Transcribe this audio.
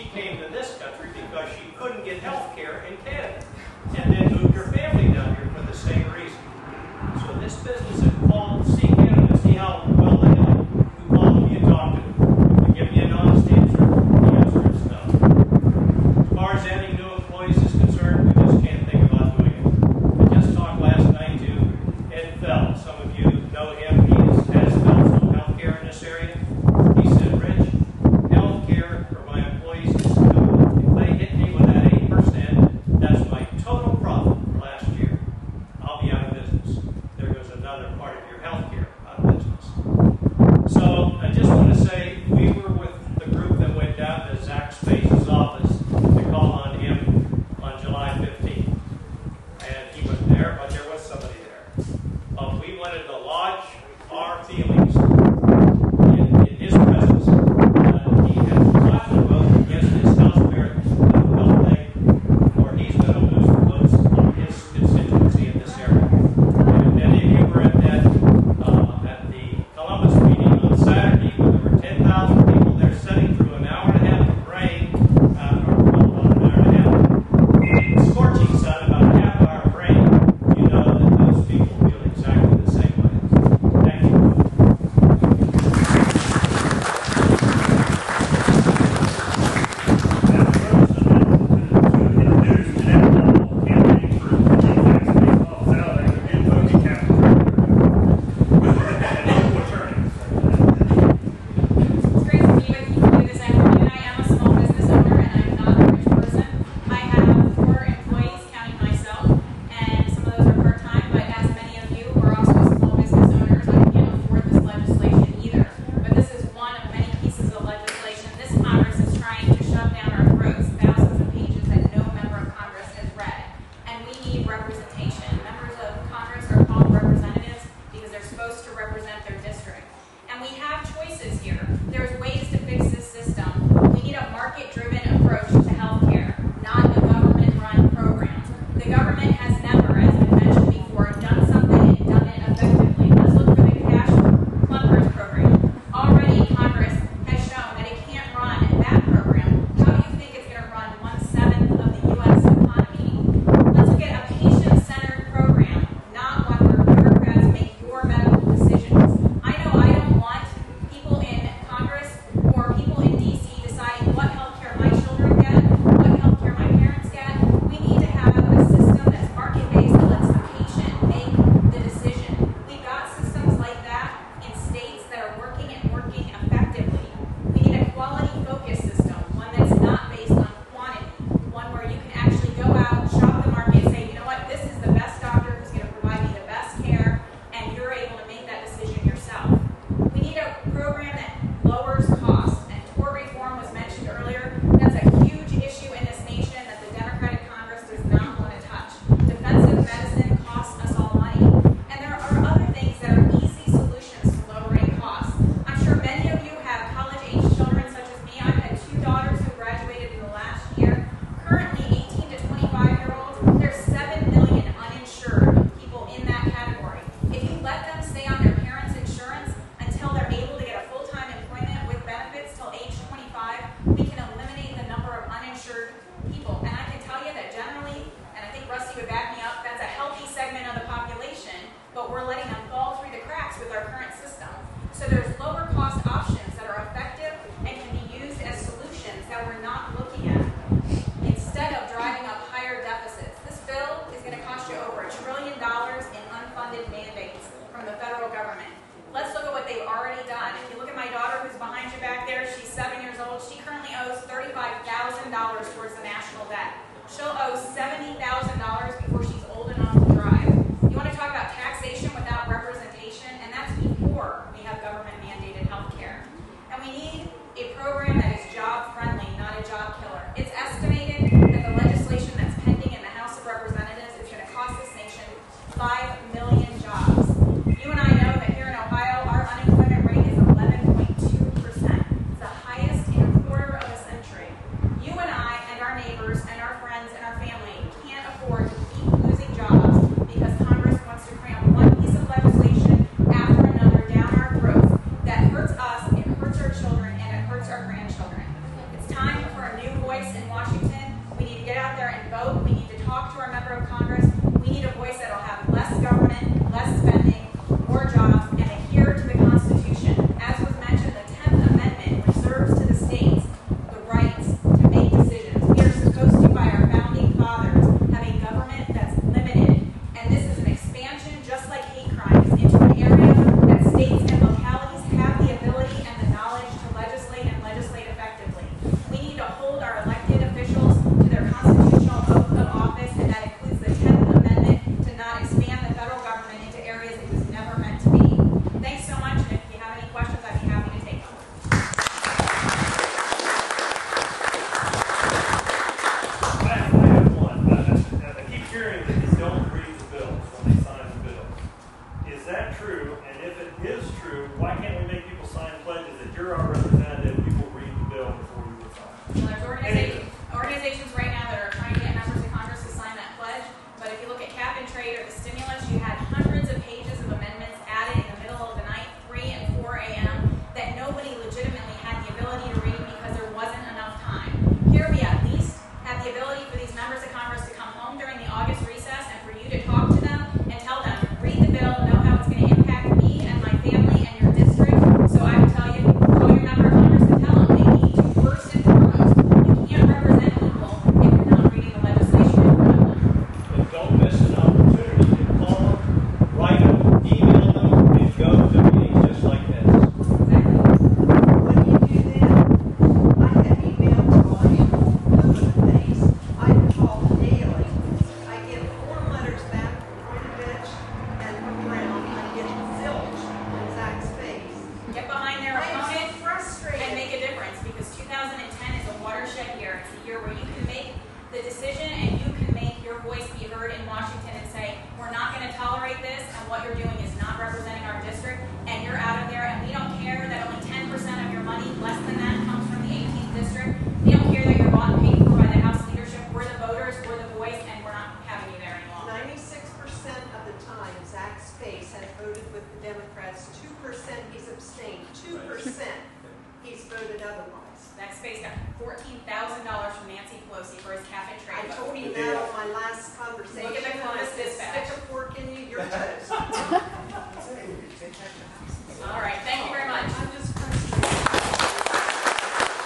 she came to this country because she couldn't get health care in Canada, and then moved her family down here for the same reason. So this business is called See Canada, see how well they like. You call them, you talk to them. They give you an honest answer. The answer is no. As far as adding new employees is concerned, we just can't think about doing it. I just talked last night to Ed Feld. Some of you know him. He has Feld from healthcare in this area. He said, Rich, healthcare for my employees is if they hit me with that 8%, that's my total profit for last year. I'll be out of business. There goes another part of your healthcare out of business. So I just want to say we were with the group that went down to Zach Space's office to call on him on July 15th. And he wasn't there, but there was somebody there. We wanted to lodge our feelings in his presence. He has lots of votes against his House Merit thing, or he's going to lose votes in his constituency in this area. And many of you were at the Columbus meeting on Saturday, where there were 10,000 people there sitting through an hour and a half of rain, or an hour and a half, scorching sun, about a half hour of rain. You know that those people feel exactly the same way. Thank you. Time for a new voice in Washington. We need to get out there and vote. We need to talk to our member of Congress. We need a voice that will have less government, less spending, more jobs, and adhere to the Constitution. As was mentioned, the 10th Amendment reserves to the states the rights to make decisions. We are supposed to, by our founding fathers, have a government that's limited. And this is an expansion, just like hate crimes, into an area that states and localities have the ability and the knowledge to legislate and legislate effectively. We need to hold our elected officials to their constitutional oath of office, and that includes the 10th Amendment to not expand the federal government into areas it was never meant to be. Thanks so much, and if you have any questions, I'd be happy to take them. I have one. I keep hearing that they don't read the bills when they sign the bill. Is that true? And if it is true, why can't we make people sign pledges that you're our representative, you will read the bill before you will sign? Well, there's organizations right now that are trying to get members of Congress to sign that pledge, but if you look at cap and trade or the stimulus, you had hundreds of pages of amendments added in the middle of the night, 3 and 4 a.m., that nobody legitimately had the ability to read because there wasn't enough time. Here we at least have the ability for these members of Congress to come home during the August recess and for you to talk to them and tell them, read the bill, know how it's going to impact me and my family and your district. So I would tell you, call your member of Congress and tell them they need to, first and foremost, you can't represent people if you're not reading the legislation in front of them. And don't miss an opportunity to call them, write them, email them, and go to meetings just like this. Exactly. When you do that, I have emailed Ryan over the face. I call daily. I get 4 letters back from Voinovich and from Brown. I get zilch on Zach's face. Get behind their I am so opponent frustrated. and make a difference, because 2010 is a watershed year. It's a year where you can make the decision and you can make your voice be heard in Washington and say, we're not going to tolerate this, and what you're doing is not representing our district, and you're out of there, and we don't care that only 10% of your money, less than that, comes from the 18th district. We don't care that you're bought and paid for by the House leadership. We're the voters, we're the voice, and we're not having you there any longer. 96% of the time, Zach's face has voted with the Democrats. 2% he's abstained. 2% he's voted otherwise. That space got $14,000 from Nancy Pelosi for his cap and I trade told vote. him that on my last conversation. Look at the Columbus Stick Dispatch. a fork in you, you're toast.